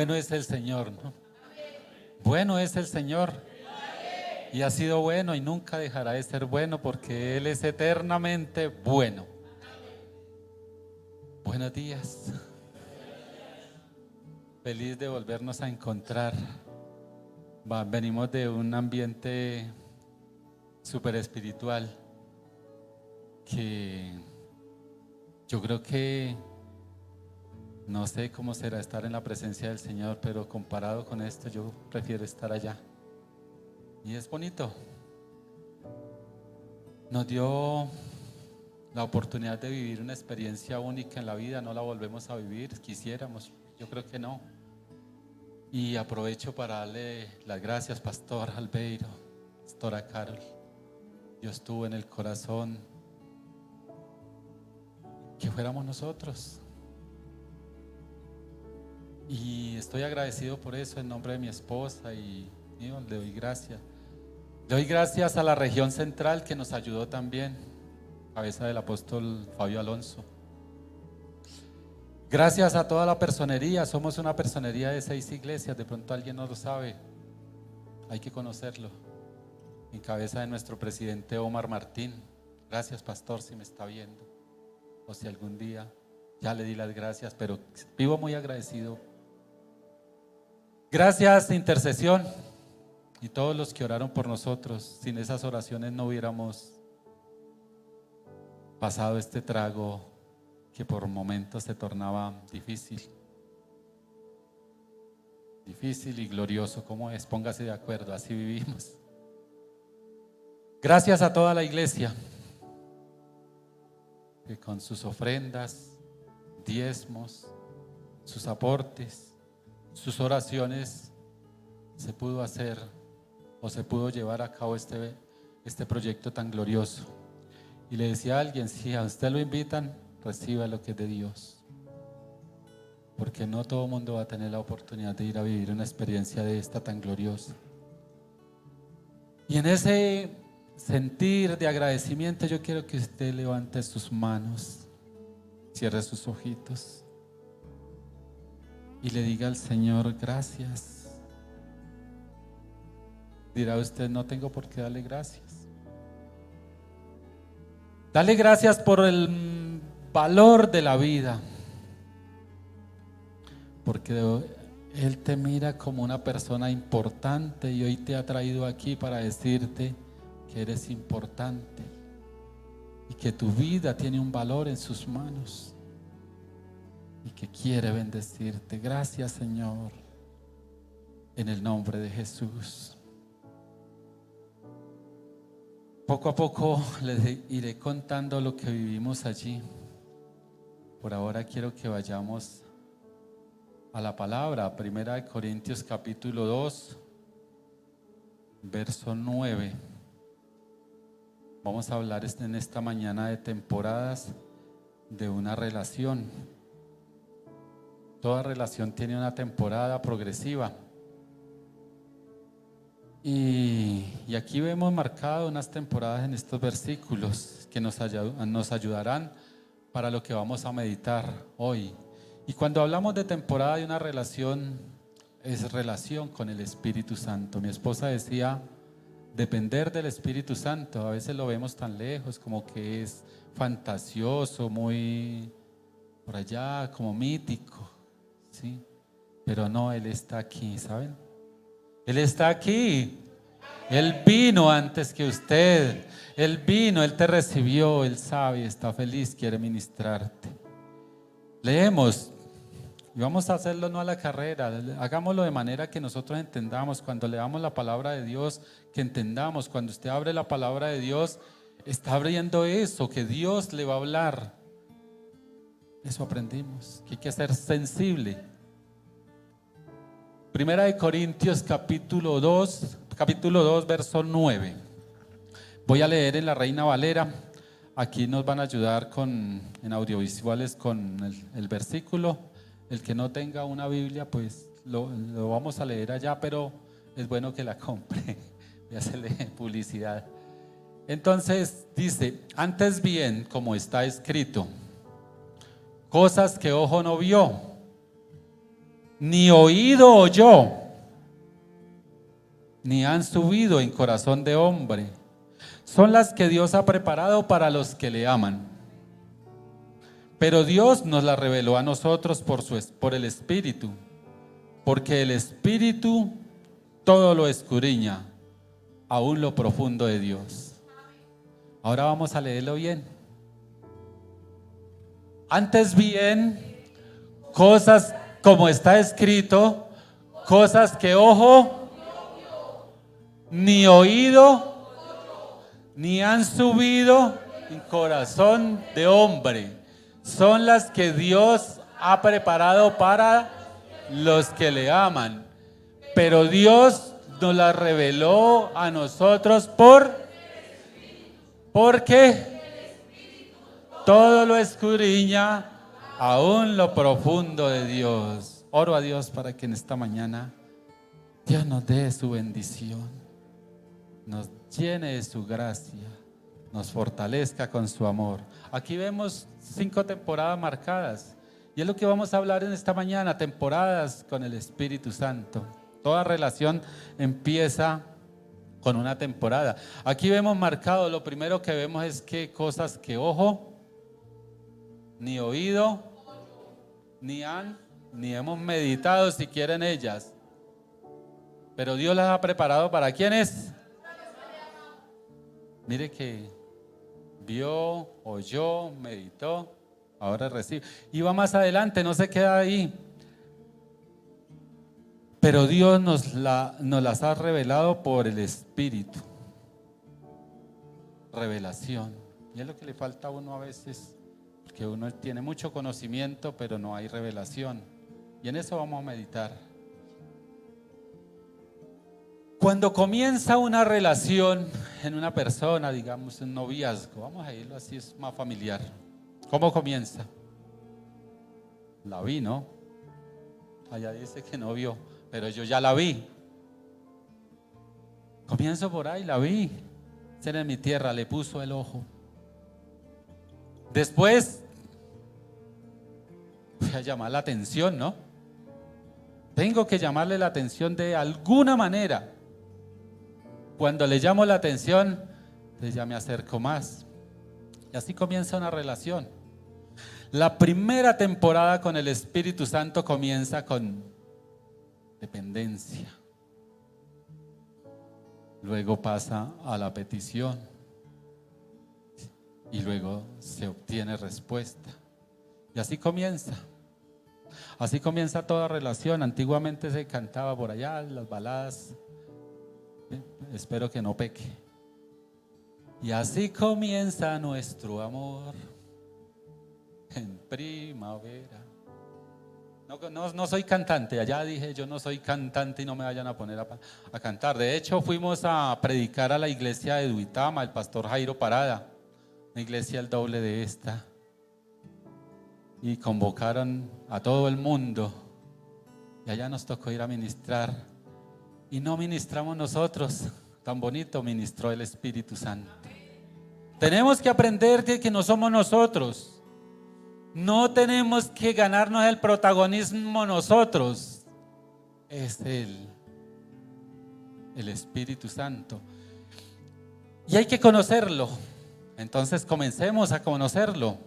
Bueno es el Señor, ¿no? Bueno es el Señor. Y ha sido bueno y nunca dejará de ser bueno porque Él es eternamente bueno. Buenos días. Feliz de volvernos a encontrar. Venimos de un ambiente súper espiritual que yo creo que no sé cómo será estar en la presencia del Señor, pero comparado con esto yo prefiero estar allá. Y es bonito. Nos dio la oportunidad de vivir una experiencia única en la vida. No la volvemos a vivir, quisiéramos, yo creo que no. Y aprovecho para darle las gracias, Pastor Albeiro, Pastora Carol. Dios tuvo en el corazón que fuéramos nosotros. Y estoy agradecido por eso en nombre de mi esposa y le doy gracias. Le doy gracias a la región central que nos ayudó también, cabeza del apóstol Fabio Alonso. Gracias a toda la personería. Somos una personería de 6 iglesias. De pronto alguien no lo sabe, hay que conocerlo. En cabeza de nuestro presidente Omar Martín. Gracias, pastor, si me está viendo o si algún día ya le di las gracias, pero vivo muy agradecido. Gracias, intercesión y todos los que oraron por nosotros. Sin esas oraciones no hubiéramos pasado este trago que por momentos se tornaba difícil y glorioso. ¿Cómo es? Póngase de acuerdo, así vivimos. Gracias a toda la iglesia que con sus ofrendas, diezmos, sus aportes, sus oraciones se pudo hacer o se pudo llevar a cabo este proyecto tan glorioso. Y le decía a alguien, si a usted lo invitan, reciba lo que es de Dios, porque no todo el mundo va a tener la oportunidad de ir a vivir una experiencia de esta tan gloriosa. Y en ese sentir de agradecimiento yo quiero que usted levante sus manos, cierre sus ojitos y le diga al Señor gracias. Dirá usted, no tengo por qué darle gracias. Dale gracias por el valor de la vida, porque Él te mira como una persona importante y hoy te ha traído aquí para decirte que eres importante y que tu vida tiene un valor en sus manos y que quiere bendecirte. Gracias, Señor, en el nombre de Jesús. Poco a poco les iré contando lo que vivimos allí. Por ahora quiero que vayamos a la palabra. Primera de Corintios capítulo 2, verso 9. Vamos a hablar en esta mañana de temporadas de una relación. Toda relación tiene una temporada progresiva. Y aquí vemos marcado unas temporadas en estos versículos que nos ayudarán para lo que vamos a meditar hoy. Y cuando hablamos de temporada de una relación, es relación con el Espíritu Santo. Mi esposa decía, depender del Espíritu Santo. A veces lo vemos tan lejos, como que es fantasioso, muy por allá, como mítico, ¿sí? Pero no, Él está aquí, ¿saben? Él está aquí. Él vino antes que usted. Él vino, Él te recibió, Él sabe, está feliz, quiere ministrarte. Leemos y vamos a hacerlo no a la carrera, hagámoslo de manera que nosotros entendamos. Cuando leamos la palabra de Dios, que entendamos. Cuando usted abre la palabra de Dios, está abriendo eso, que Dios le va a hablar. Eso aprendimos, que hay que ser sensible. Primera de Corintios capítulo 2, verso 9. Voy a leer en la Reina Valera. Aquí nos van a ayudar en audiovisuales con el versículo. El que no tenga una Biblia, pues lo vamos a leer allá, pero es bueno que la compre. Voy a hacerle publicidad. Entonces dice, antes bien, como está escrito, cosas que ojo no vio, ni oído oyó, ni han subido en corazón de hombre, son las que Dios ha preparado para los que le aman. Pero Dios nos las reveló a nosotros por el Espíritu, porque el Espíritu todo lo escudriña, aún lo profundo de Dios. Ahora vamos a leerlo bien. Antes bien, cosas como está escrito, cosas que ojo ni oído ni han subido en corazón de hombre, son las que Dios ha preparado para los que le aman. Pero Dios nos las reveló a nosotros porque todo lo escudriña, aún lo profundo de Dios. Oro a Dios para que en esta mañana Dios nos dé su bendición, nos llene de su gracia, nos fortalezca con su amor. Aquí vemos 5 temporadas marcadas y es lo que vamos a hablar en esta mañana, temporadas con el Espíritu Santo. Toda relación empieza con una temporada. Aquí vemos marcado, lo primero que vemos es que cosas que ojo, ni oído, ni hemos meditado siquiera en ellas. Pero Dios las ha preparado ¿para quiénes? Mire que vio, oyó, meditó, ahora recibe. Y va más adelante, no se queda ahí. Pero Dios nos las ha revelado por el Espíritu. Revelación. Y es lo que le falta a uno a veces, porque uno tiene mucho conocimiento, pero no hay revelación. Y en eso vamos a meditar. Cuando comienza una relación en una persona, digamos un noviazgo, vamos a irlo así, es más familiar. ¿Cómo comienza? La vi, ¿no? Allá dice que no vio, pero yo ya la vi. Comienzo por ahí, la vi. Era en mi tierra, le puso el ojo. Después voy a llamar la atención, ¿no? Tengo que llamarle la atención de alguna manera. Cuando le llamo la atención, pues ya me acerco más. Y así comienza una relación. La primera temporada con el Espíritu Santo comienza con dependencia. Luego pasa a la petición. Y luego se obtiene respuesta. Y así comienza. Así comienza toda relación. Antiguamente se cantaba por allá las baladas. Espero que no peque. Y así comienza nuestro amor en primavera. No soy cantante. Allá dije yo no soy cantante y no me vayan a poner a cantar. De hecho fuimos a predicar a la iglesia de Duitama, el pastor Jairo Parada, una iglesia el doble de esta. Y convocaron a todo el mundo. Y allá nos tocó ir a ministrar. Y no ministramos nosotros, tan bonito ministró el Espíritu Santo. Tenemos que aprender que no somos nosotros. No tenemos que ganarnos el protagonismo nosotros. Es el Espíritu Santo. Y hay que conocerlo. Entonces comencemos a conocerlo.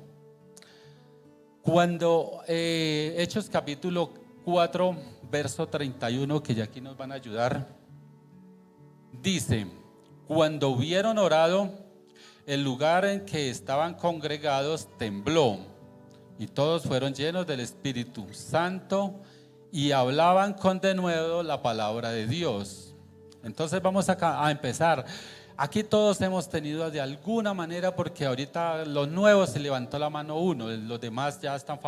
Cuando Hechos capítulo 4, verso 31, que ya aquí nos van a ayudar, dice: cuando hubieron orado, el lugar en que estaban congregados tembló, y todos fueron llenos del Espíritu Santo y hablaban con denuedo la palabra de Dios. Entonces vamos a empezar. Aquí todos hemos tenido de alguna manera, porque ahorita los nuevos se levantó la mano uno, los demás ya están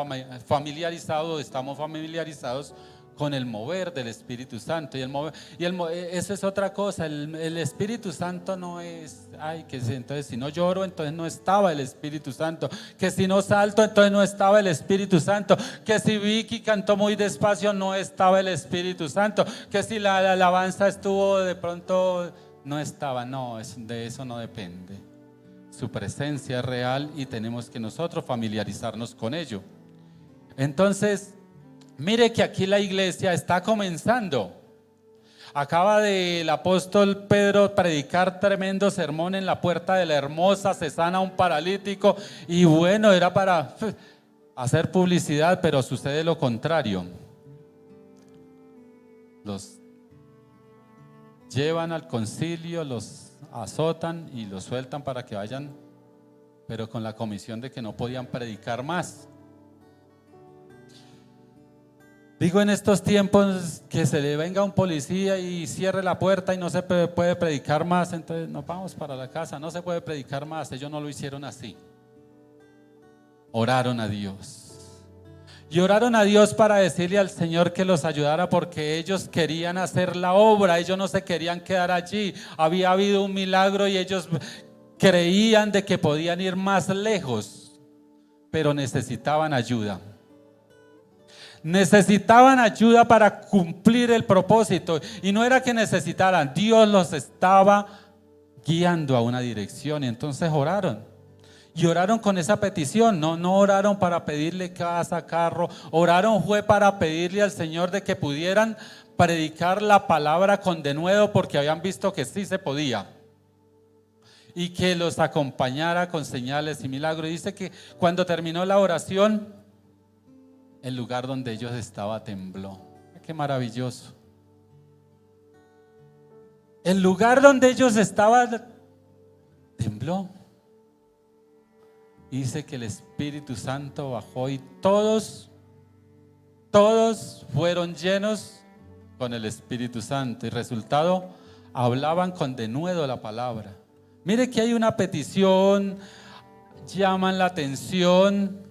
familiarizados, estamos familiarizados con el mover del Espíritu Santo. Eso es otra cosa, el Espíritu Santo no es, entonces si no lloro, entonces no estaba el Espíritu Santo, que si no salto, entonces no estaba el Espíritu Santo, que si Vicky cantó muy despacio, no estaba el Espíritu Santo, que si la alabanza estuvo de pronto, no estaba. No, de eso no depende. Su presencia es real y tenemos que nosotros familiarizarnos con ello. Entonces Mire que aquí la iglesia está comenzando. Acaba el apóstol Pedro predicar tremendo sermón en la puerta de la Hermosa, se sana un paralítico y bueno, era para hacer publicidad, pero sucede lo contrario. Los llevan al concilio, los azotan y los sueltan para que vayan, pero con la comisión de que no podían predicar más. Digo, en estos tiempos que se le venga un policía y cierre la puerta y no se puede predicar más, entonces nos vamos para la casa, no se puede predicar más. Ellos no lo hicieron así. Oraron a Dios. Y oraron a Dios para decirle al Señor que los ayudara porque ellos querían hacer la obra, ellos no se querían quedar allí. Había habido un milagro y ellos creían de que podían ir más lejos, pero necesitaban ayuda. Necesitaban ayuda para cumplir el propósito. Y no era que necesitaran, Dios los estaba guiando a una dirección. Y entonces oraron. Y oraron con esa petición. No oraron para pedirle casa, carro. Oraron fue para pedirle al Señor de que pudieran predicar la palabra con denuedo, porque habían visto que sí se podía. Y que los acompañara con señales y milagros. Y dice que cuando terminó la oración, el lugar donde ellos estaban tembló. Qué maravilloso. El lugar donde ellos estaban tembló. Dice que el Espíritu Santo bajó y todos fueron llenos con el Espíritu Santo. Y resultado, hablaban con denuedo la palabra. Mire que hay una petición, llaman la atención.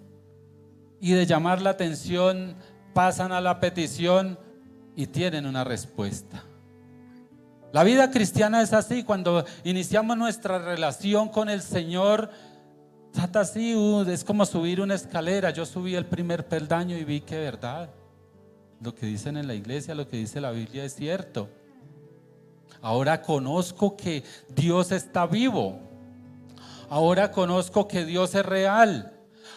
Y de llamar la atención pasan a la petición y tienen una respuesta. La vida cristiana es así. Cuando iniciamos nuestra relación con el Señor, trata así, es como subir una escalera. Yo subí el primer peldaño y vi que verdad, lo que dicen en la iglesia, lo que dice la Biblia es cierto. Ahora conozco que Dios está vivo. Ahora conozco que Dios es real.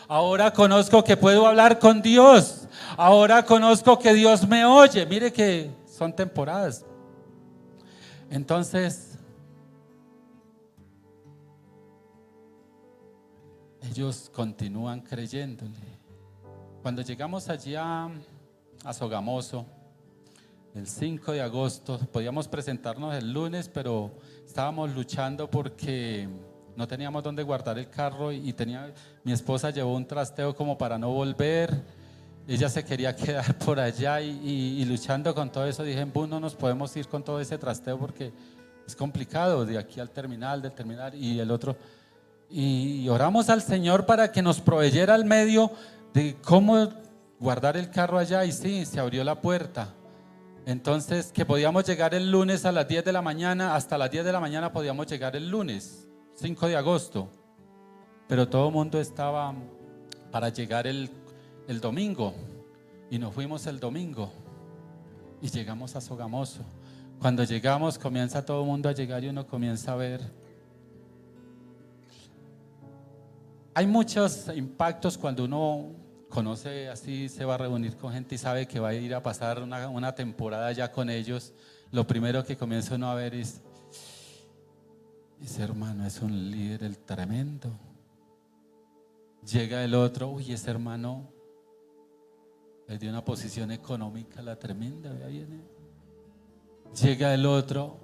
Ahora conozco que puedo hablar con Dios. Ahora conozco que Dios me oye. Mire que son temporadas. Entonces, ellos continúan creyéndole. Cuando llegamos allí a Sogamoso, el 5 de agosto, podíamos presentarnos el lunes, pero estábamos luchando porque no teníamos dónde guardar el carro y mi esposa llevó un trasteo como para no volver. Ella se quería quedar por allá y luchando con todo eso dije, no nos podemos ir con todo ese trasteo porque es complicado de aquí al terminal, del terminal y el otro. Y oramos al Señor para que nos proveyera el medio de cómo guardar el carro allá y sí, se abrió la puerta. Entonces que podíamos llegar el lunes a las 10 de la mañana, hasta las 10 de la mañana podíamos llegar el lunes 5 de agosto, pero todo el mundo estaba para llegar el domingo y nos fuimos el domingo y llegamos a Sogamoso. Cuando llegamos comienza todo el mundo a llegar y uno comienza a ver. Hay muchos impactos cuando uno conoce así, se va a reunir con gente y sabe que va a ir a pasar una temporada ya con ellos. Lo primero que comienza uno a ver es: ese hermano es un líder el tremendo. Llega el otro, uy, ese hermano le dio una posición económica la tremenda, vea viene. Llega el otro,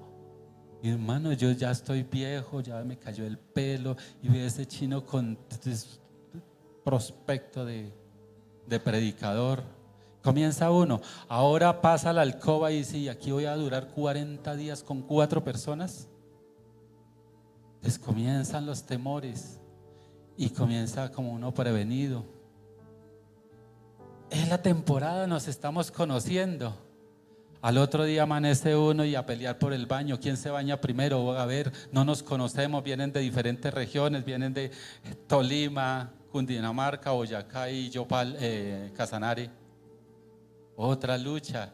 y hermano, yo ya estoy viejo, ya me cayó el pelo, y ve ese chino con prospecto de predicador. Comienza uno, ahora pasa a la alcoba y dice, aquí voy a durar 40 días con 4 personas. Pues comienzan los temores y comienza como uno prevenido. Es la temporada, nos estamos conociendo. Al otro día amanece uno y a pelear por el baño. ¿Quién se baña primero? A ver, no nos conocemos, vienen de diferentes regiones, vienen de Tolima, Cundinamarca, Boyacá y Yopal, Casanare. Otra lucha.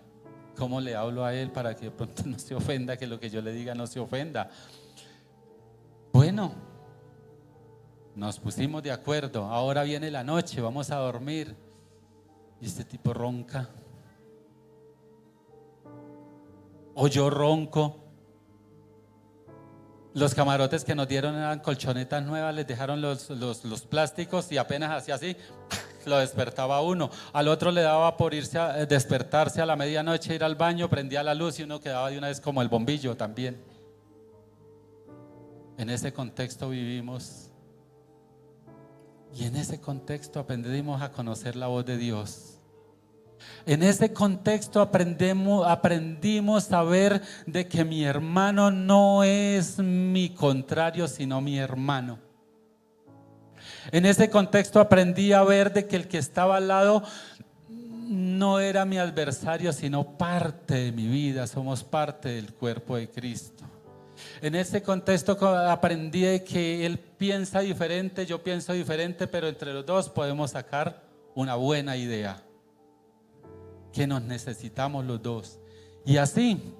¿Cómo le hablo a él para que de pronto no se ofenda, que lo que yo le diga no se ofenda? Bueno, nos pusimos de acuerdo. Ahora viene la noche, vamos a dormir. Y este tipo ronca. o yo ronco. Los camarotes que nos dieron eran colchonetas nuevas, les dejaron los plásticos y apenas hacía así, lo despertaba uno. Al otro le daba por irse a despertarse a la medianoche, ir al baño, prendía la luz y uno quedaba de una vez como el bombillo también. En ese contexto vivimos y en ese contexto aprendimos a conocer la voz de Dios. En ese contexto aprendimos a ver de que mi hermano no es mi contrario, sino mi hermano. En ese contexto aprendí a ver de que el que estaba al lado no era mi adversario, sino parte de mi vida. Somos parte del cuerpo de Cristo. En ese contexto aprendí de que él piensa diferente, yo pienso diferente, pero entre los dos podemos sacar una buena idea. Que nos necesitamos los dos. Y así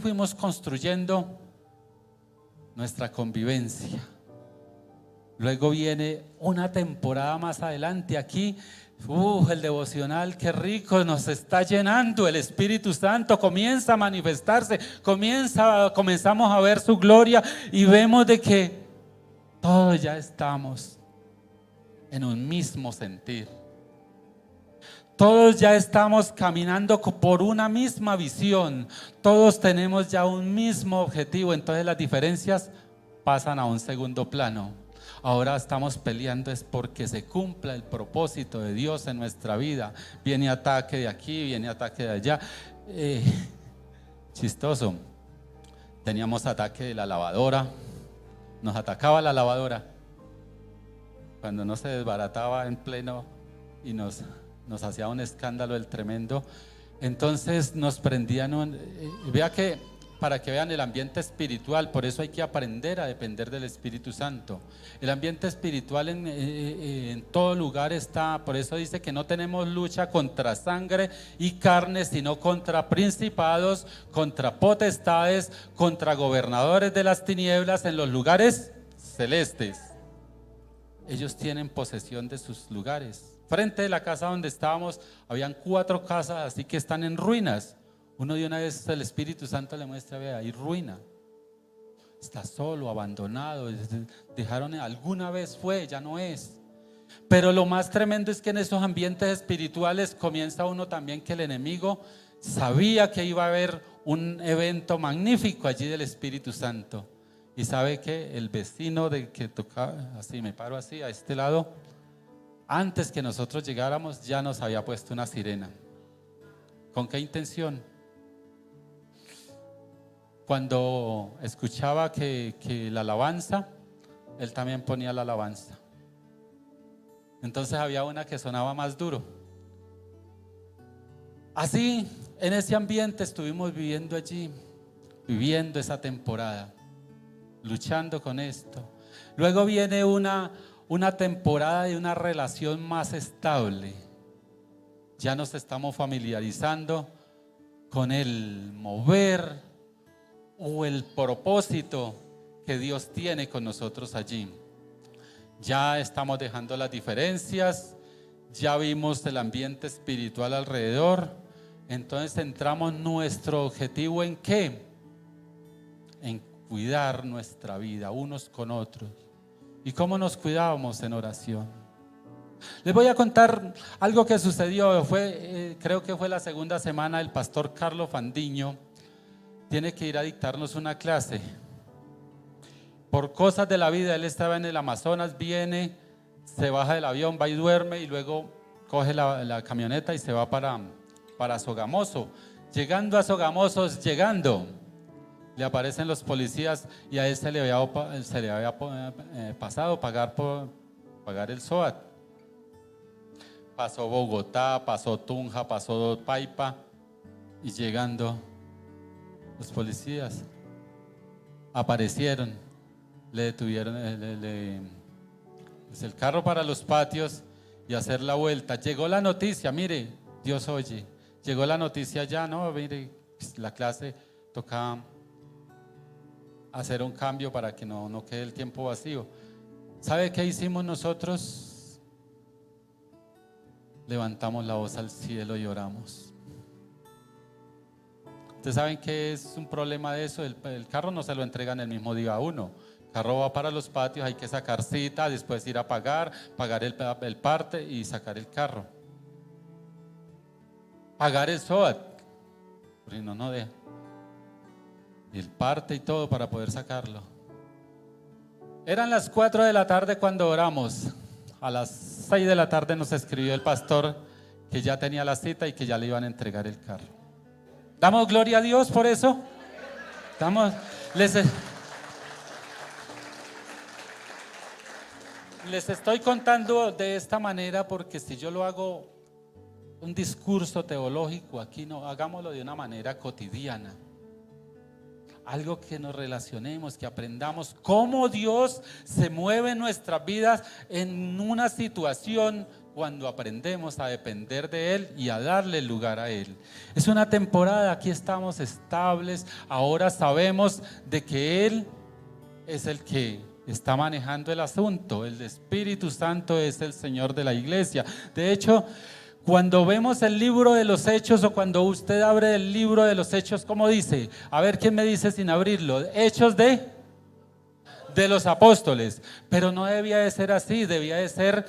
fuimos construyendo nuestra convivencia. Luego viene una temporada más adelante aquí. El devocional, qué rico, nos está llenando. El Espíritu Santo comienza a manifestarse, comenzamos a ver su gloria y vemos de que todos ya estamos en un mismo sentir. Todos ya estamos caminando por una misma visión. Todos tenemos ya un mismo objetivo. Entonces las diferencias pasan a un segundo plano. Ahora estamos peleando es porque se cumpla el propósito de Dios en nuestra vida. Viene ataque de aquí, viene ataque de allá. Chistoso. Teníamos ataque de la lavadora. Nos atacaba la lavadora. Cuando no se desbarataba en pleno y nos hacía un escándalo el tremendo. Entonces nos prendían vea que para que vean el ambiente espiritual, por eso hay que aprender a depender del Espíritu Santo. El ambiente espiritual en todo lugar está, por eso dice que no tenemos lucha contra sangre y carne, sino contra principados, contra potestades, contra gobernadores de las tinieblas en los lugares celestes. Ellos tienen posesión de sus lugares. Frente de la casa donde estábamos habían 4 casas así que están en ruinas. Uno de una vez el Espíritu Santo le muestra, vea, hay ruina, está solo, abandonado, dejaron, alguna vez fue, ya no es. Pero lo más tremendo es que en esos ambientes espirituales comienza uno también que el enemigo sabía que iba a haber un evento magnífico allí del Espíritu Santo. Y sabe que el vecino de que tocaba, así me paro así a este lado, antes que nosotros llegáramos ya nos había puesto una sirena. ¿Con qué intención? Cuando escuchaba que la alabanza, él también ponía la alabanza. Entonces había una que sonaba más duro. Así, en ese ambiente estuvimos viviendo allí, viviendo esa temporada, luchando con esto. Luego viene una temporada de una relación más estable. Ya nos estamos familiarizando con el mover o el propósito que Dios tiene con nosotros allí. Ya estamos dejando las diferencias, ya vimos el ambiente espiritual alrededor. Entonces centramos nuestro objetivo ¿en qué? En cuidar nuestra vida unos con otros. ¿Y cómo nos cuidábamos? En oración. Les voy a contar algo que sucedió. Creo que fue la segunda semana. El pastor Carlos Fandiño tiene que ir a dictarnos una clase. Por cosas de la vida, él estaba en el Amazonas, viene, se baja del avión, va y duerme y luego coge la camioneta y se va para Sogamoso. Llegando a Sogamoso, le aparecen los policías y a él se le había pasado pagar el SOAT. Pasó Bogotá, pasó Tunja, pasó Paipa y llegando los policías aparecieron, le detuvieron pues el carro para los patios y hacer la vuelta. Llegó la noticia, mire, Dios oye, llegó la noticia ya, no, mire, la clase toca hacer un cambio para que no quede el tiempo vacío. ¿Sabe qué hicimos nosotros? Levantamos la voz al cielo y oramos. ¿Ustedes saben qué es un problema de eso? El carro no se lo entregan el mismo día a uno. El carro va para los patios, hay que sacar cita, después ir a pagar el parte y sacar el carro. Pagar el SOAT, porque no deja. Y el parte y todo para poder sacarlo. Eran las 4 de la tarde cuando oramos. A las 6 de la tarde nos escribió el pastor que ya tenía la cita y que ya le iban a entregar el carro. ¿Damos gloria a Dios por eso? Les estoy contando de esta manera porque si yo lo hago un discurso teológico aquí, no, hagámoslo de una manera cotidiana. Algo que nos relacionemos, que aprendamos cómo Dios se mueve en nuestras vidas en una situación cuando aprendemos a depender de Él y a darle lugar a Él. Es una temporada, aquí estamos estables, ahora sabemos de que Él es el que está manejando el asunto. El Espíritu Santo es el Señor de la iglesia. De hecho, cuando vemos el libro de los Hechos o cuando usted abre el libro de los Hechos, ¿cómo dice? A ver, ¿quién me dice sin abrirlo? Hechos de los apóstoles. Pero no debía de ser así, debía de ser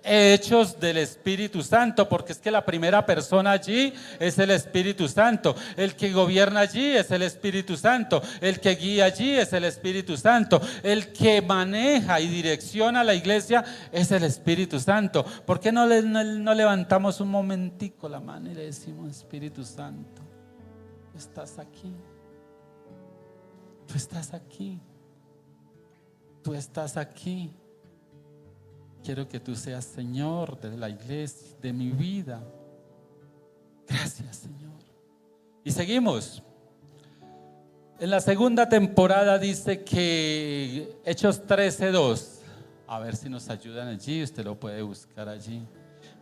Hechos del Espíritu Santo, porque es que la primera persona allí es el Espíritu Santo, el que gobierna allí es el Espíritu Santo, el que guía allí es el Espíritu Santo, el que maneja y direcciona la iglesia es el Espíritu Santo. ¿Por qué no levantamos un momentico la mano y le decimos: Espíritu Santo, tú estás aquí, tú estás aquí, tú estás aquí? Quiero que tú seas Señor de la iglesia, de mi vida. Gracias, Señor. Y seguimos. En la segunda temporada dice que Hechos 13:2. A ver si nos ayudan allí, usted lo puede buscar allí.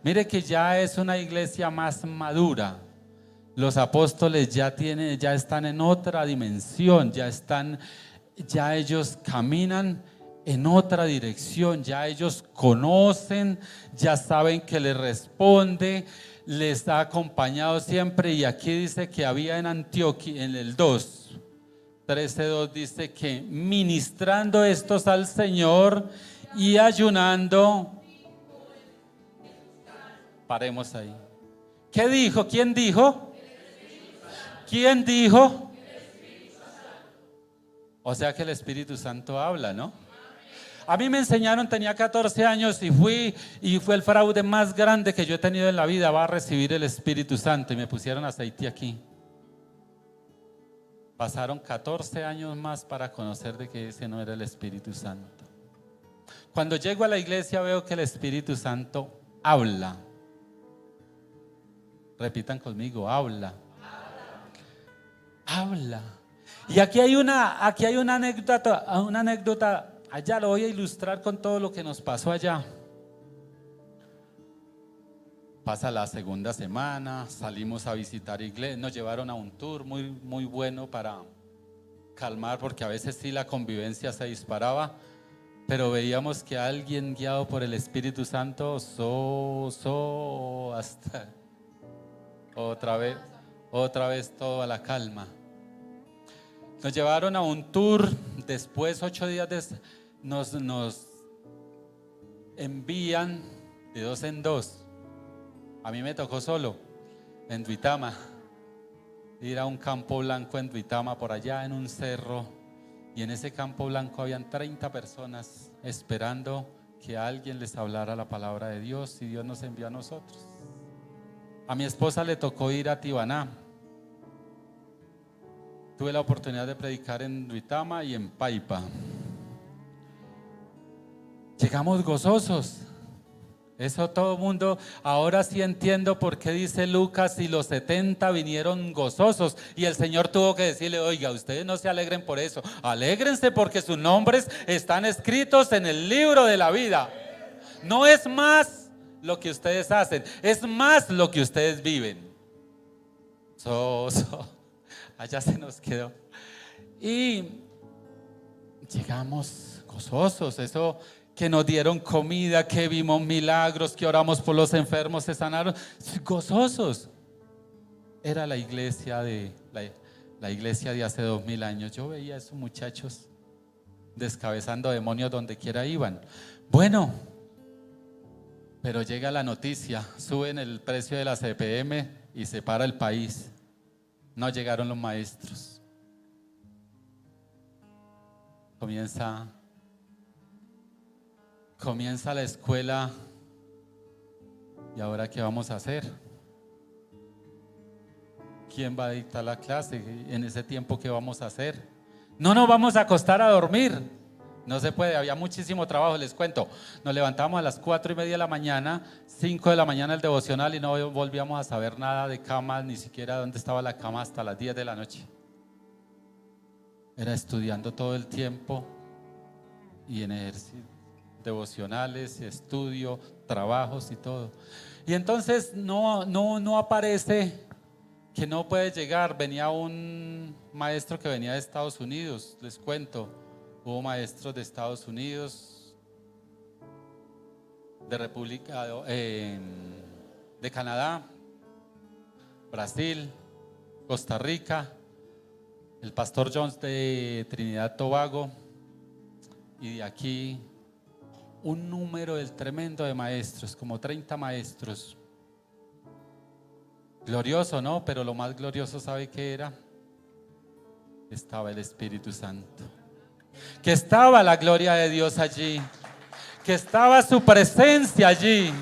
Mire que ya es una iglesia más madura. Los apóstoles ya están en otra dimensión, ya ellos caminan en otra dirección, ya ellos conocen, ya saben que les responde, les ha acompañado siempre. Y aquí dice que había en Antioquía, en el 13:2 dice que ministrando estos al Señor y ayunando. Paremos ahí. ¿Qué dijo? ¿Quién dijo? ¿Quién dijo? O sea que el Espíritu Santo habla, ¿no? A mí me enseñaron, tenía 14 años y fue el fraude más grande que yo he tenido en la vida. Va a recibir el Espíritu Santo y me pusieron aceite aquí. Pasaron 14 años más para conocer de que ese no era el Espíritu Santo. Cuando llego a la iglesia veo que el Espíritu Santo habla. Repitan conmigo: habla. Habla. Y aquí hay una anécdota. Allá lo voy a ilustrar con todo lo que nos pasó allá. Pasa la segunda semana, salimos a visitar iglesia, nos llevaron a un tour muy, muy bueno para calmar, porque a veces sí la convivencia se disparaba, pero veíamos que alguien guiado por el Espíritu Santo, hasta otra vez todo a la calma. Nos llevaron a un tour, después 8 días nos envían de 2 en 2. A mí me tocó solo, en Duitama, ir a un campo blanco en Duitama, por allá en un cerro. Y en ese campo blanco habían 30 personas esperando que alguien les hablara la palabra de Dios, y Dios nos envió a nosotros. A mi esposa le tocó ir a Tibaná. Tuve la oportunidad de predicar en Duitama y en Paipa. Llegamos gozosos. Eso todo el mundo. Ahora sí entiendo por qué dice Lucas: y los 70 vinieron gozosos. Y el Señor tuvo que decirle: oiga, ustedes no se alegren por eso, alégrense porque sus nombres están escritos en el libro de la vida. No es más lo que ustedes hacen, es más lo que ustedes viven. Allá se nos quedó. Y llegamos gozosos. Eso, que nos dieron comida, que vimos milagros, que oramos por los enfermos, se sanaron, gozosos. Era la iglesia La iglesia de hace 2000 años. Yo veía a esos muchachos descabezando demonios donde quiera iban. Bueno, pero llega la noticia, suben el precio de la CPM y se para el país. No llegaron los maestros. Comienza la escuela. ¿Y ahora qué vamos a hacer? ¿Quién va a dictar la clase? En ese tiempo, ¿qué vamos a hacer? No nos vamos a acostar a dormir. No se puede, había muchísimo trabajo, les cuento. Nos levantamos a las 4:30 de la mañana, 5 de la mañana el devocional y no volvíamos a saber nada de cama, ni siquiera dónde estaba la cama hasta las 10 de la noche. Era estudiando todo el tiempo y en ejercicio, devocionales, estudio, trabajos y todo. Y entonces no aparece que no puede llegar. Venía un maestro que venía de Estados Unidos, les cuento. Hubo maestros de Estados Unidos, de República, de Canadá, Brasil, Costa Rica, el pastor Jones de Trinidad Tobago, y de aquí un número del tremendo de maestros, como 30 maestros. Glorioso, ¿no? Pero lo más glorioso, ¿sabe qué era? Estaba el Espíritu Santo, que estaba la gloria de Dios allí, que estaba su presencia allí,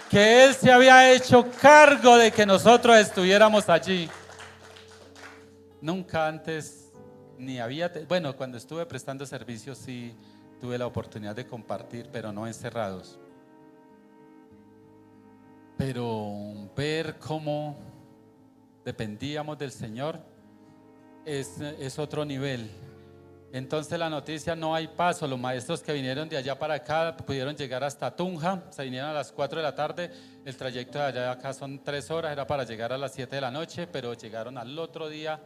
que Él se había hecho cargo de que nosotros estuviéramos allí. Nunca antes ni había, bueno, cuando estuve prestando servicios sí tuve la oportunidad de compartir, pero no encerrados. Pero ver cómo dependíamos del Señor es otro nivel. Entonces la noticia: no hay paso. Los maestros que vinieron de allá para acá pudieron llegar hasta Tunja, se vinieron a las 4 de la tarde, el trayecto de allá a acá son 3 horas, era para llegar a las 7 de la noche, pero llegaron al otro día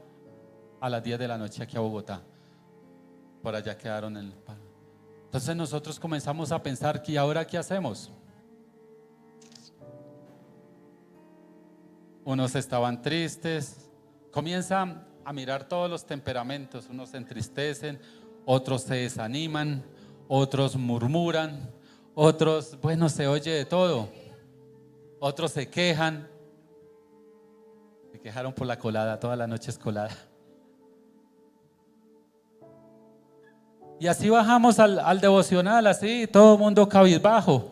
a las 10 de la noche aquí a Bogotá. Por allá quedaron en el palo. Entonces nosotros comenzamos a pensar que ahora ¿qué hacemos? Unos estaban tristes, comienzan a mirar todos los temperamentos. Unos se entristecen, otros se desaniman, otros murmuran, otros, bueno, se oye de todo. Otros se quejan. Se quejaron por la colada, toda la noche es colada. Y así bajamos al devocional, así, todo el mundo cabizbajo.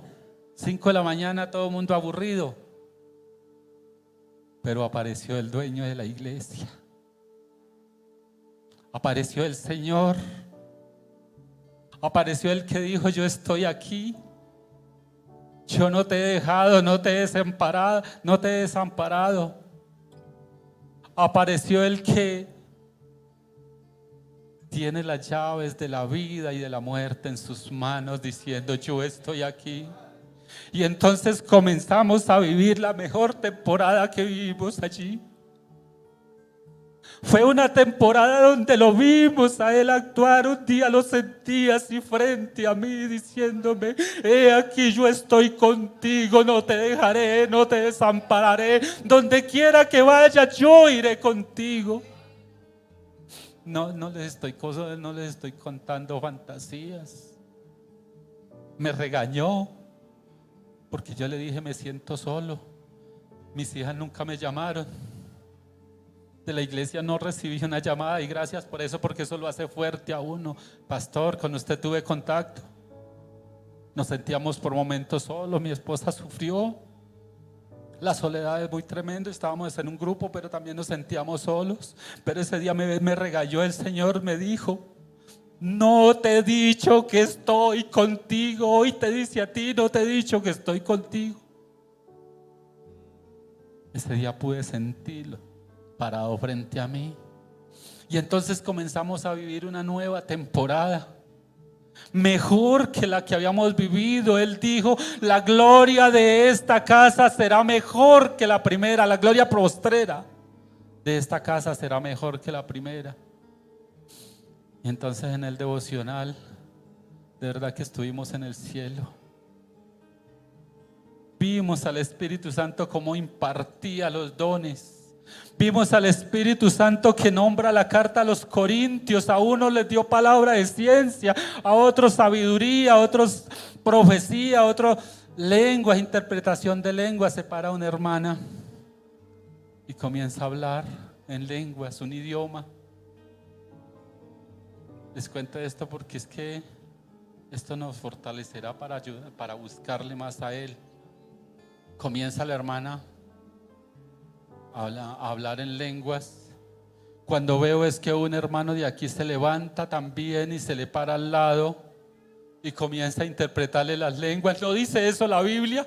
5 de la mañana, todo el mundo aburrido. Pero apareció el dueño de la iglesia. Apareció el Señor. Apareció el que dijo: yo estoy aquí. Yo no te he dejado, no te he desamparado, no te he desamparado. Apareció el que tiene las llaves de la vida y de la muerte en sus manos, diciendo: yo estoy aquí. Y entonces comenzamos a vivir la mejor temporada que vivimos allí. Fue una temporada donde lo vimos a Él actuar. Un día lo sentí así frente a mí, diciéndome: he aquí, yo estoy contigo, no te dejaré, no te desampararé. Donde quiera que vaya, yo iré contigo. No les estoy contando fantasías. Me regañó porque yo le dije: me siento solo. Mis hijas nunca me llamaron. De la iglesia no recibí una llamada, y gracias por eso, porque eso lo hace fuerte a uno. Pastor, con usted tuve contacto. Nos sentíamos por momentos solos. Mi esposa sufrió. La soledad es muy tremenda. Estábamos en un grupo, pero también nos sentíamos solos. Pero ese día me regañó el Señor, me dijo: no te he dicho que estoy contigo. Hoy te dice a ti: no te he dicho que estoy contigo. Ese día pude sentirlo parado frente a mí. Y entonces comenzamos a vivir una nueva temporada, mejor que la que habíamos vivido. Él dijo: la gloria de esta casa será mejor que la primera. La gloria postrera de esta casa será mejor que la primera. Y entonces en el devocional, de verdad que estuvimos en el cielo. Vimos al Espíritu Santo cómo impartía los dones. Vimos al Espíritu Santo que nombra la carta a los Corintios. A unos les dio palabra de ciencia, a otros sabiduría, a otros profecía, a otros lenguas, interpretación de lenguas. Se para una hermana y comienza a hablar en lenguas, un idioma. Les cuento esto porque es que esto nos fortalecerá para ayudar, para buscarle más a Él. Comienza la hermana a hablar en lenguas. Cuando veo es que un hermano de aquí se levanta también y se le para al lado y comienza a interpretarle las lenguas. ¿No dice eso la Biblia?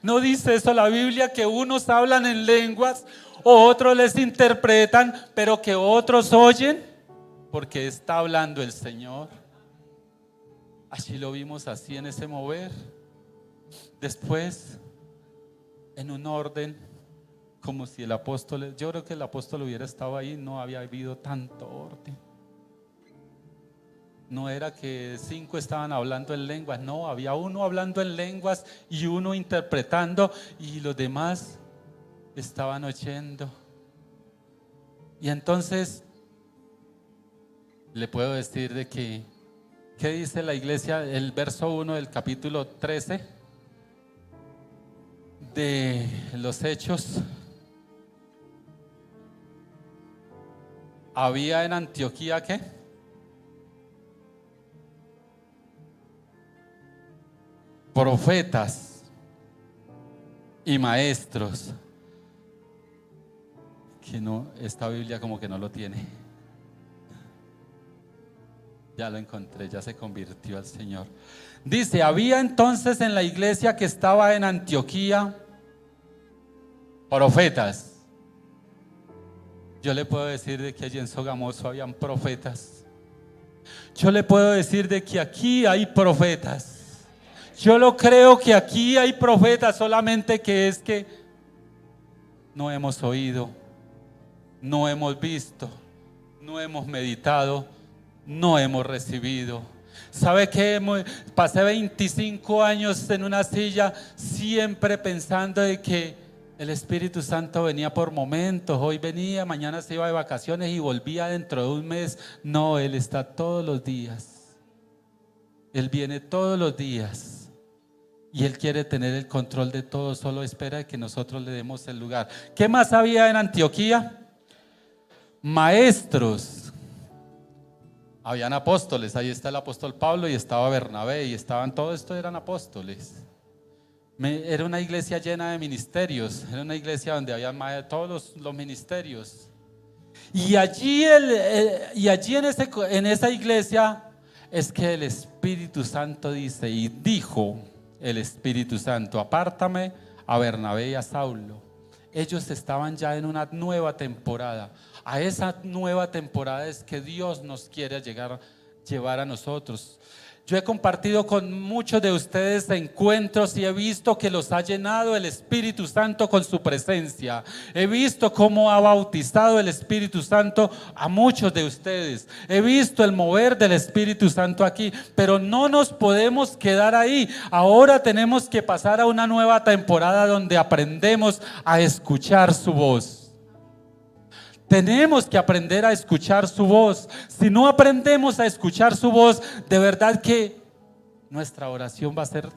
¿No dice eso la Biblia, que unos hablan en lenguas, otros les interpretan, pero que otros oyen? Porque está hablando el Señor. Así lo vimos, así en ese mover. Después, en un orden, como si el apóstol, yo creo que el apóstol hubiera estado ahí, no había habido tanto orden. No era que 5 estaban hablando en lenguas, no, había uno hablando en lenguas y uno interpretando y los demás estaban oyendo. Y entonces le puedo decir de que, ¿qué dice la iglesia? El verso 1 del capítulo 13 de los Hechos. Había en Antioquía, ¿qué? Profetas y maestros. Que no, esta Biblia como que no lo tiene. Ya lo encontré, ya se convirtió al Señor. Dice, había entonces en la iglesia que estaba en Antioquía profetas. Yo le puedo decir de que allí en Sogamoso habían profetas. Yo le puedo decir de que aquí hay profetas. Yo lo creo que aquí hay profetas, solamente que es que no hemos oído, no hemos visto, no hemos meditado, no hemos recibido. ¿Sabe qué? Pasé 25 años en una silla siempre pensando de que el Espíritu Santo venía por momentos, hoy venía, mañana se iba de vacaciones y volvía dentro de un mes. No, Él está todos los días. Él viene todos los días y Él quiere tener el control de todo, solo espera que nosotros le demos el lugar. ¿Qué más había en Antioquía? Maestros. Habían apóstoles, ahí está el apóstol Pablo y estaba Bernabé y estaban, todo esto eran apóstoles. Era una iglesia llena de ministerios, era una iglesia donde había más de todos los ministerios. Y allí, en esa iglesia es que el Espíritu Santo dice, y dijo el Espíritu Santo, apártame a Bernabé y a Saulo. Ellos estaban ya en una nueva temporada. A esa nueva temporada es que Dios nos quiere llevar a nosotros. Yo he compartido con muchos de ustedes encuentros y he visto que los ha llenado el Espíritu Santo con su presencia. He visto cómo ha bautizado el Espíritu Santo a muchos de ustedes. He visto el mover del Espíritu Santo aquí, pero no nos podemos quedar ahí. Ahora tenemos que pasar a una nueva temporada donde aprendemos a escuchar su voz. Tenemos que aprender a escuchar su voz. Si no aprendemos a escuchar su voz, de verdad que nuestra oración va a ser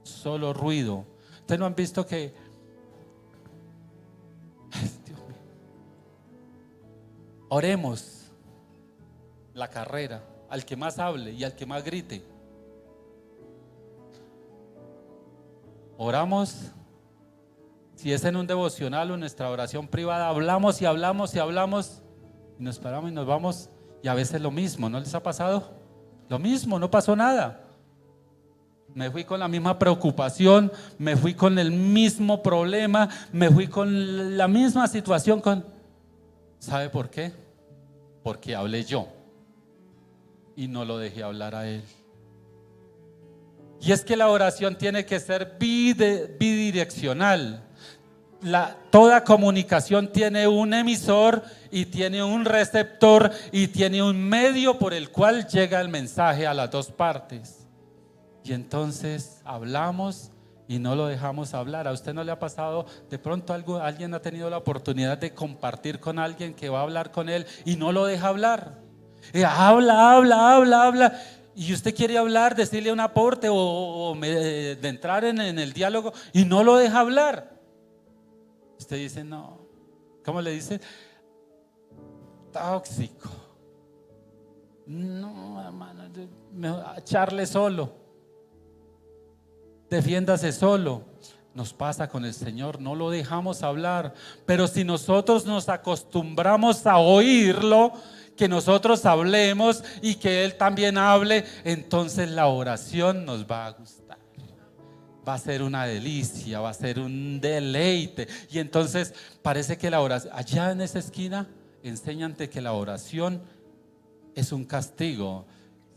solo ruido. Ustedes no han visto que, ay, Dios mío, oremos la carrera al que más hable y al que más grite. Oramos. Si es en un devocional o en nuestra oración privada, hablamos y hablamos y hablamos y nos paramos y nos vamos, y a veces lo mismo. ¿No les ha pasado? Lo mismo, no pasó nada. Me fui con la misma preocupación, me fui con el mismo problema, me fui con la misma situación. ¿Sabe por qué? Porque hablé yo y no lo dejé hablar a Él. Y es que la oración tiene que ser bidireccional. Toda comunicación tiene un emisor y tiene un receptor y tiene un medio por el cual llega el mensaje a las dos partes. Y entonces hablamos y no lo dejamos hablar. ¿A usted no le ha pasado de pronto alguien ha tenido la oportunidad de compartir con alguien que va a hablar con él y no lo deja hablar? Habla. Y usted quiere hablar, decirle un aporte de entrar en el diálogo y no lo deja hablar. Usted dice, no, ¿cómo le dice? Tóxico. No, hermano, echarle solo. Defiéndase solo. Nos pasa con el Señor, no lo dejamos hablar. Pero si nosotros nos acostumbramos a oírlo, que nosotros hablemos y que Él también hable, entonces la oración nos va a gustar. Va a ser una delicia, va a ser un deleite. Y entonces parece que la oración, allá en esa esquina, enséñate que la oración es un castigo.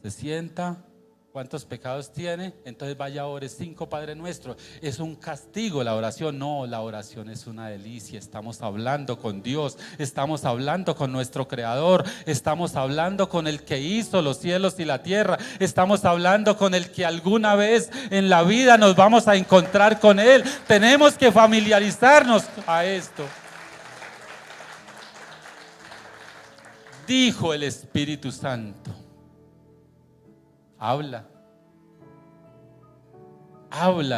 Se sienta. ¿Cuántos pecados tiene? Entonces vaya, ore 5 Padre Nuestro. Es un castigo la oración. No, la oración es una delicia. Estamos hablando con Dios, estamos hablando con nuestro Creador, estamos hablando con el que hizo los cielos y la tierra, estamos hablando con el que alguna vez en la vida nos vamos a encontrar con Él. Tenemos que familiarizarnos a esto. Dijo el Espíritu Santo: habla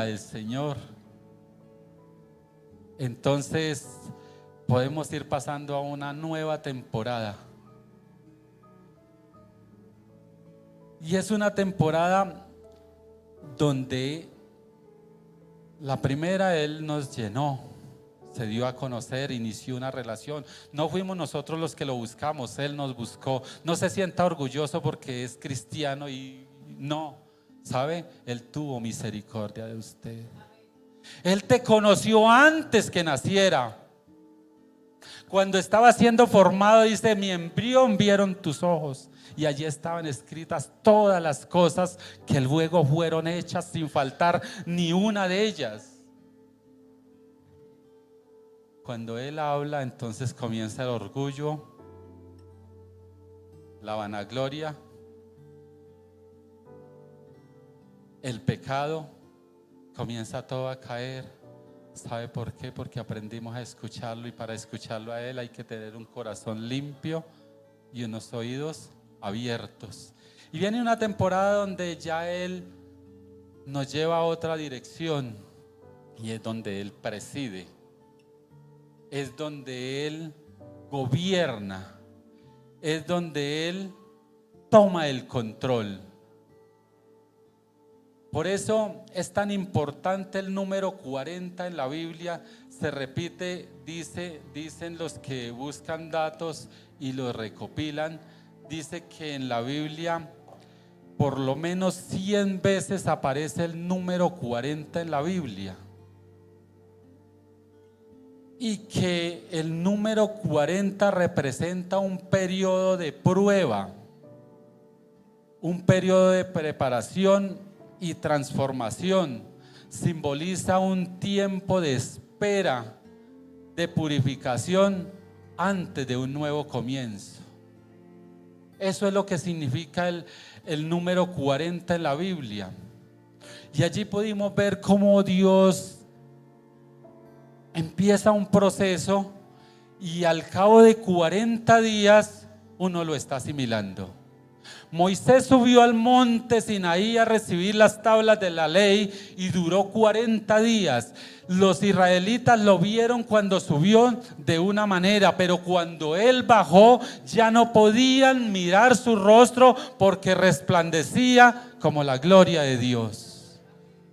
el Señor. Entonces podemos ir pasando a una nueva temporada. Y es una temporada donde la primera Él nos llenó, se dio a conocer, inició una relación. No fuimos nosotros los que lo buscamos, Él nos buscó. No se sienta orgulloso porque es cristiano y no, ¿sabe? Él tuvo misericordia de usted. Él te conoció antes que naciera. Cuando estaba siendo formado, dice: mi embrión vieron tus ojos. Y allí estaban escritas todas las cosas que luego fueron hechas sin faltar ni una de ellas. Cuando Él habla, entonces comienza el orgullo, la vanagloria, el pecado, comienza todo a caer. ¿Sabe por qué? Porque aprendimos a escucharlo, y para escucharlo a Él hay que tener un corazón limpio y unos oídos abiertos. Y viene una temporada donde ya Él nos lleva a otra dirección, y es donde Él preside, es donde Él gobierna, es donde Él toma el control. Por eso es tan importante el número 40 en la Biblia. Se repite, dicen los que buscan datos y los recopilan, dice que en la Biblia por lo menos 100 veces aparece el número 40 en la Biblia. Y que el número 40 representa un periodo de prueba, un periodo de preparación y transformación. Simboliza un tiempo de espera, de purificación antes de un nuevo comienzo. Eso es lo que significa el número 40 en la Biblia. Y allí pudimos ver cómo Dios empieza un proceso, y al cabo de 40 días uno lo está asimilando. Moisés subió al monte Sinaí a recibir las tablas de la ley y duró 40 días. Los israelitas lo vieron cuando subió de una manera, pero cuando él bajó ya no podían mirar su rostro porque resplandecía como la gloria de Dios.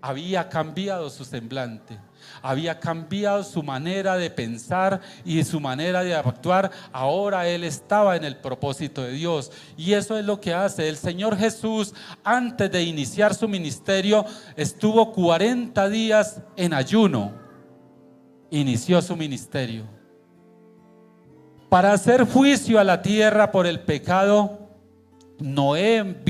Había cambiado su semblante, había cambiado su manera de pensar y su manera de actuar. Ahora él estaba en el propósito de Dios, y eso es lo que hace el Señor Jesús. Antes de iniciar su ministerio estuvo 40 días en ayuno. Inició su ministerio para hacer juicio a la tierra por el pecado. Noé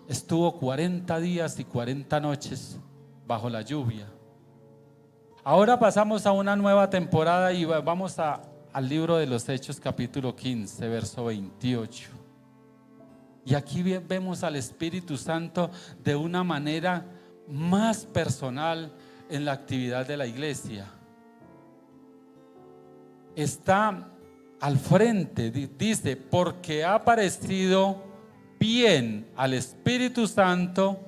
estuvo 40 días y 40 noches bajo la lluvia. Ahora pasamos a una nueva temporada y vamos al libro de los Hechos, capítulo 15, verso 28. Y aquí vemos al Espíritu Santo de una manera más personal en la actividad de la iglesia. Está al frente, dice, porque ha parecido bien al Espíritu Santo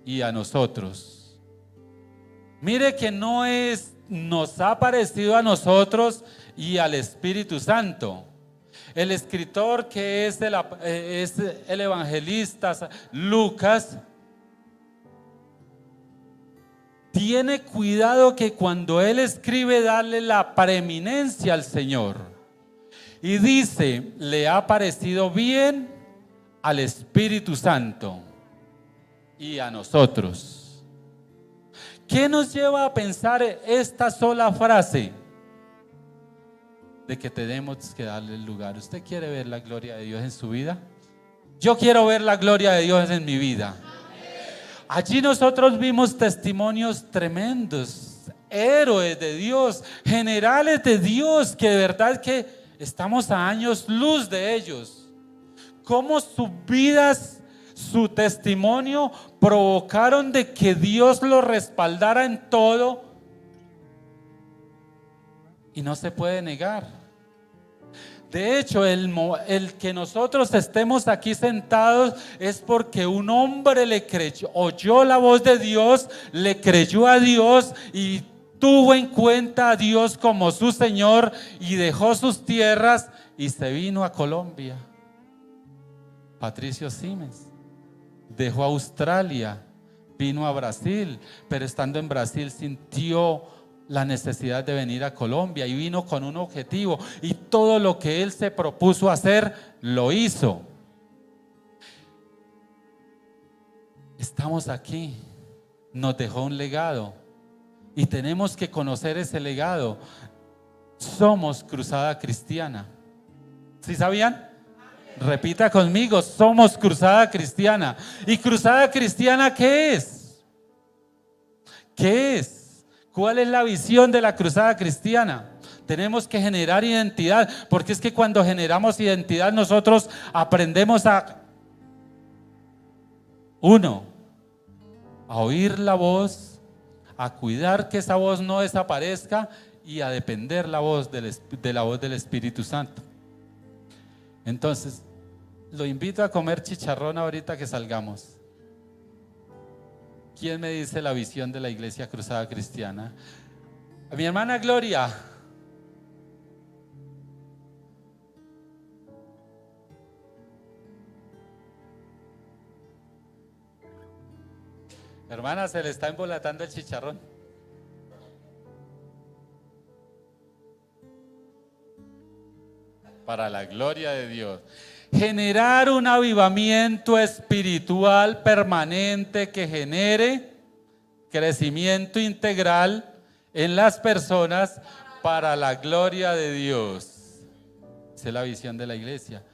y a nosotros. Mire que no es nos ha parecido a nosotros y al Espíritu Santo. El escritor que es el evangelista Lucas tiene cuidado que cuando él escribe darle la preeminencia al Señor y dice, le ha parecido bien al Espíritu Santo y a nosotros. ¿Qué nos lleva a pensar esta sola frase? De que tenemos que darle el lugar. ¿Usted quiere ver la gloria de Dios en su vida? Yo quiero ver la gloria de Dios en mi vida. Allí nosotros vimos testimonios tremendos, héroes de Dios, generales de Dios, que de verdad que estamos a años luz de ellos. Cómo sus vidas, su testimonio provocaron de que Dios los respaldara en todo y no se puede negar. De hecho, el que nosotros estemos aquí sentados es porque un hombre le creyó, oyó la voz de Dios, le creyó a Dios y tuvo en cuenta a Dios como su Señor y dejó sus tierras y se vino a Colombia. Patricio Siemens dejó Australia, vino a Brasil, pero estando en Brasil sintió la necesidad de venir a Colombia y vino con un objetivo y todo lo que él se propuso hacer lo hizo. Estamos aquí, nos dejó un legado y tenemos que conocer ese legado. Somos Cruzada Cristiana. ¿Sí sabían? Repita conmigo, somos Cruzada Cristiana. ¿Y Cruzada Cristiana qué es? ¿Qué es? ¿Cuál es la visión de la Cruzada Cristiana? Tenemos que generar identidad, porque es que cuando generamos identidad nosotros aprendemos a oír la voz, a cuidar que esa voz no desaparezca y a depender de la voz del Espíritu Santo. Entonces, lo invito a comer chicharrón ahorita que salgamos. ¿Quién me dice la visión de la Iglesia Cruzada Cristiana? A mi hermana Gloria. Hermana, se le está embolatando el chicharrón. Para la gloria de Dios. Generar un avivamiento espiritual permanente que genere crecimiento integral en las personas para la gloria de Dios. Esa es la visión de la iglesia.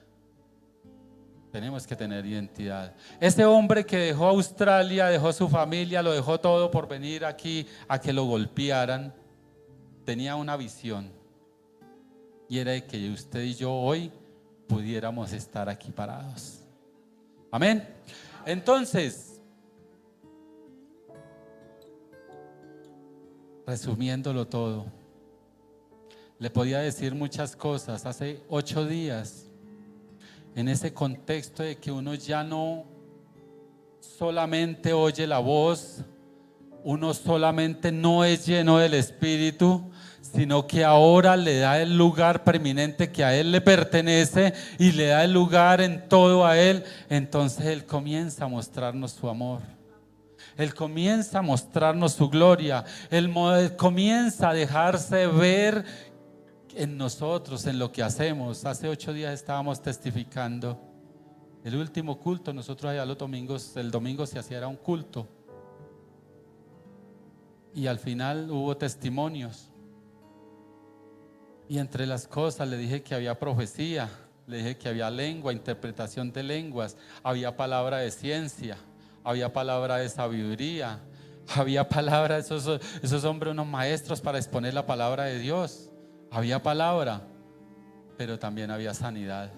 Tenemos que tener identidad. Ese hombre que dejó Australia, dejó su familia, lo dejó todo por venir aquí a que lo golpearan, tenía una visión y era de que usted y yo hoy pudiéramos estar aquí parados. Amén. Entonces, resumiéndolo todo, le podía decir muchas cosas. Hace 8 días, en ese contexto de que uno ya no solamente oye la voz, uno solamente no es lleno del Espíritu, sino que ahora le da el lugar preeminente que a Él le pertenece y le da el lugar en todo a Él. Entonces Él comienza a mostrarnos su amor. Él comienza a mostrarnos su gloria. Él comienza a dejarse ver en nosotros, en lo que hacemos. Hace 8 días estábamos testificando el último culto. Nosotros allá los domingos, el domingo se hacía un culto y al final hubo testimonios. Y entre las cosas le dije que había profecía, le dije que había lengua, interpretación de lenguas, había palabra de ciencia, había palabra de sabiduría, había palabra de esos hombres, unos maestros para exponer la palabra de Dios. Había palabra, pero también había sanidad.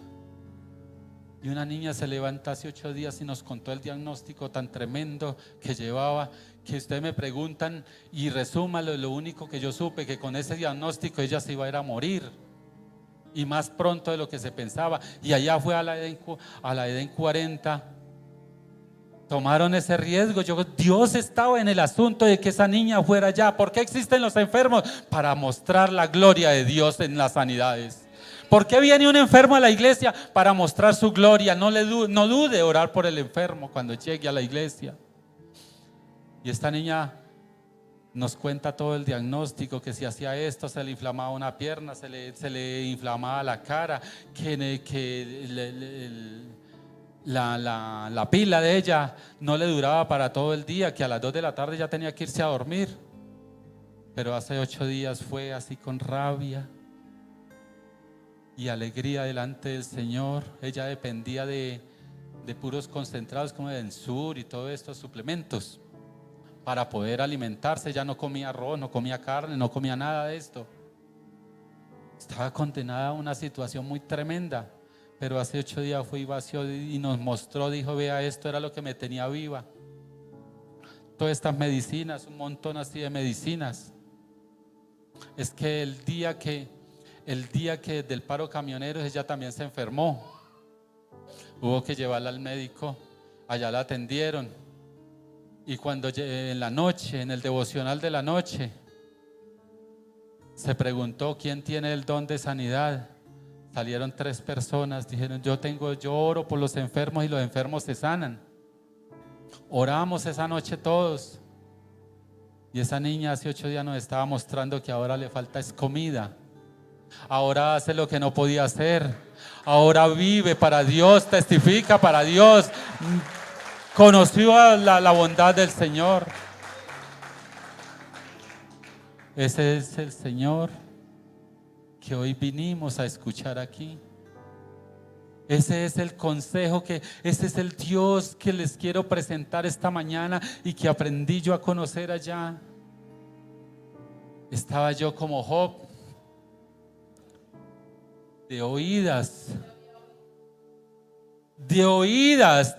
Y una niña se levanta hace 8 días y nos contó el diagnóstico tan tremendo que llevaba, que ustedes me preguntan y resúmalo, lo único que yo supe, que con ese diagnóstico ella se iba a ir a morir, y más pronto de lo que se pensaba, y allá fue a la Edén 40, tomaron ese riesgo. Dios estaba en el asunto de que esa niña fuera allá. ¿Por qué existen los enfermos? Para mostrar la gloria de Dios en las sanidades. ¿Por qué viene un enfermo a la iglesia? Para mostrar su gloria. No dude orar por el enfermo cuando llegue a la iglesia. Y esta niña nos cuenta todo el diagnóstico, que si hacía esto se le inflamaba una pierna, se le inflamaba la cara, la pila de ella no le duraba para todo el día, que a las 2 de la tarde ya tenía que irse a dormir. Pero hace 8 días fue así con rabia y alegría delante del Señor. Ella dependía de puros concentrados como de Ensur y todos estos suplementos para poder alimentarse. Ya no comía arroz, no comía carne, no comía nada de esto. Estaba condenada a una situación muy tremenda. Pero hace 8 días fue y vació y nos mostró, dijo: vea, esto era lo que me tenía viva. Todas estas medicinas, un montón así de medicinas. Es que el día que del paro camionero ella también se enfermó. Hubo que llevarla al médico, allá la atendieron. Y cuando en la noche, en el devocional de la noche, se preguntó quién tiene el don de sanidad. Salieron 3 personas, dijeron: yo oro por los enfermos y los enfermos se sanan. Oramos esa noche todos. Y esa niña hace 8 días nos estaba mostrando que ahora le falta es comida. Ahora hace lo que no podía hacer. Ahora vive para Dios, testifica para Dios. Conoció la bondad del Señor. Ese es el Señor que hoy vinimos a escuchar aquí. Ese es el consejo, ese es el Dios que les quiero presentar esta mañana y que aprendí yo a conocer allá. Estaba yo como Job, de oídas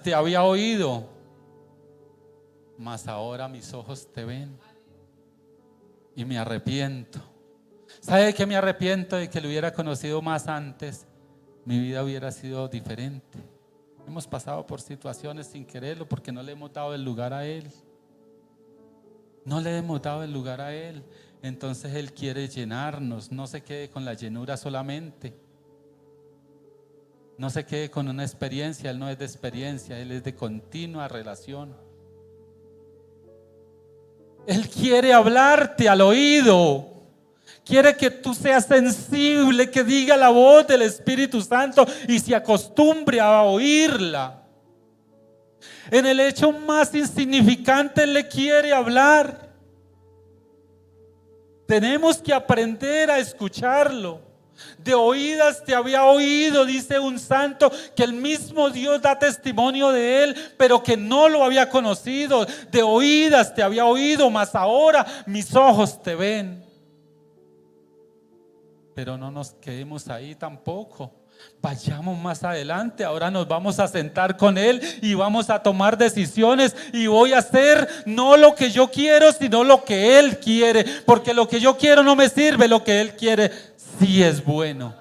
te había oído, mas ahora mis ojos te ven y me arrepiento. ¿Sabe de qué me arrepiento? De que lo hubiera conocido más antes. Mi vida hubiera sido diferente. Hemos pasado por situaciones sin quererlo porque no le hemos dado el lugar a Él. No le hemos dado el lugar a Él. Entonces Él quiere llenarnos. No se quede con la llenura solamente. No se quede con una experiencia. Él no es de experiencia, Él es de continua relación. Él quiere hablarte al oído. Quiere que tú seas sensible, que diga la voz del Espíritu Santo y se acostumbre a oírla. En el hecho más insignificante Él le quiere hablar. Tenemos que aprender a escucharlo. De oídas te había oído, dice un santo, que el mismo Dios da testimonio de Él, pero que no lo había conocido. De oídas te había oído, mas ahora mis ojos te ven. Pero no nos quedemos ahí tampoco. Vayamos más adelante. Ahora nos vamos a sentar con Él y vamos a tomar decisiones. Y voy a hacer no lo que yo quiero, sino lo que Él quiere. Porque lo que yo quiero no me sirve, lo que Él quiere sí es bueno.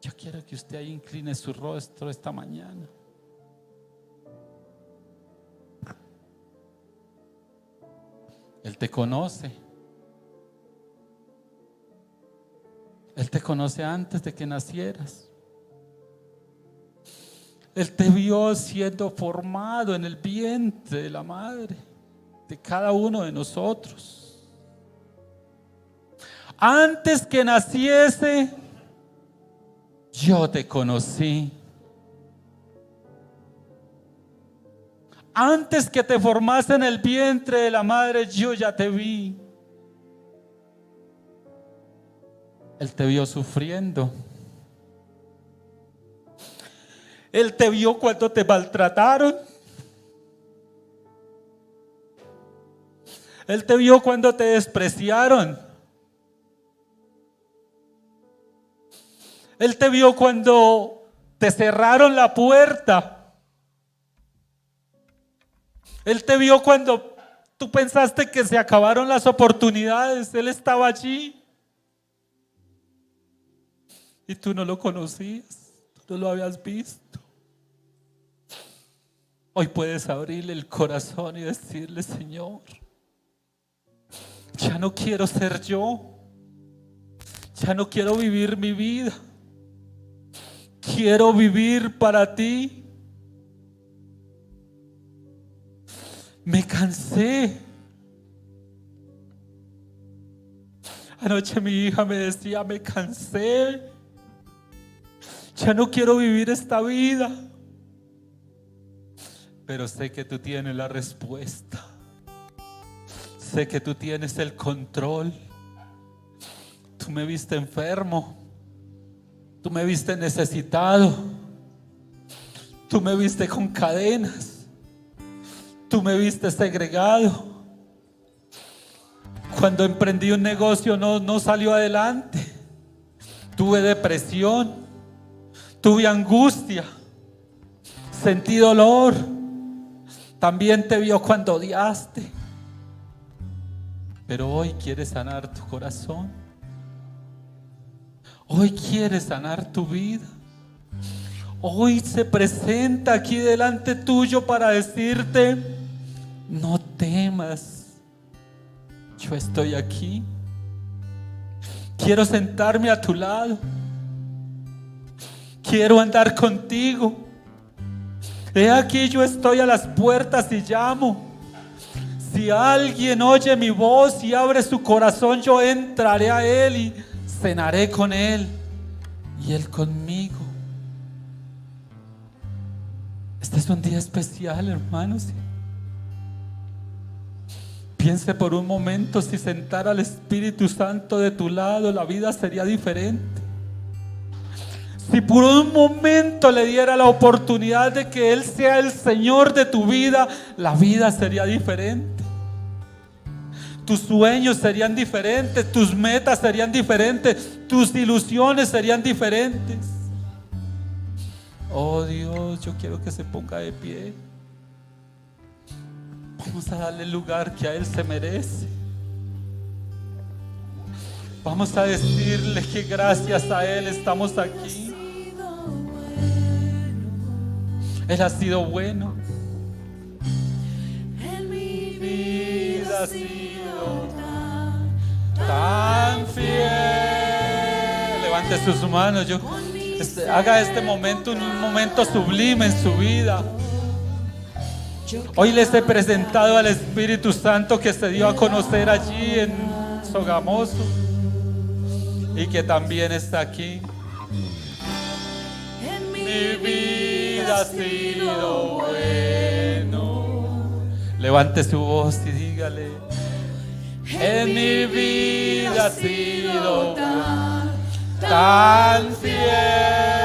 Yo quiero que usted ahí incline su rostro esta mañana. Él te conoce. Él te conoce antes de que nacieras. Él te vio siendo formado en el vientre de la madre, de cada uno de nosotros. Antes que naciese, yo te conocí. Antes que te formase en el vientre de la madre, yo ya te vi. Él te vio sufriendo. Él te vio cuando te maltrataron. Él te vio cuando te despreciaron. Él te vio cuando te cerraron la puerta. Él te vio cuando tú pensaste que se acabaron las oportunidades. Él estaba allí. Y tú no lo conocías, tú no lo habías visto. Hoy puedes abrirle el corazón y decirle: Señor, ya no quiero ser yo. Ya no quiero vivir mi vida. Quiero vivir para ti. Me cansé. Anoche mi hija me decía: me cansé. Ya no quiero vivir esta vida. Pero sé que tú tienes la respuesta. Sé que tú tienes el control. Tú me viste enfermo. Tú me viste necesitado. Tú me viste con cadenas. Tú me viste segregado. Cuando emprendí un negocio no salió adelante. Tuve depresión. Tuve angustia. Sentí dolor. También te vio cuando odiaste. Pero hoy quiere sanar tu corazón. Hoy quiere sanar tu vida. Hoy se presenta aquí delante tuyo para decirte: no temas, yo estoy aquí. Quiero sentarme a tu lado. Quiero andar contigo. He aquí, yo estoy a las puertas y llamo. Si alguien oye mi voz y abre su corazón, yo entraré a él y cenaré con él y él conmigo. Este es un día especial, hermanos. Piense por un momento: si sentara al Espíritu Santo de tu lado, la vida sería diferente. Si por un momento le diera la oportunidad de que Él sea el Señor de tu vida, la vida sería diferente. Tus sueños serían diferentes, tus metas serían diferentes, tus ilusiones serían diferentes. Oh Dios, yo quiero que se ponga de pie. Vamos a darle el lugar que a Él se merece. Vamos a decirle que gracias a Él estamos aquí. Él ha sido bueno. En mi vida Ha sido tan fiel. Levante sus manos. Haga este momento un momento sublime en su vida. Hoy les he presentado al Espíritu Santo que se dio a conocer allí en Sogamoso y que también está aquí. En Mi vida ha sido bueno. Levante su voz y dígale: en mi vida ha sido tan fiel.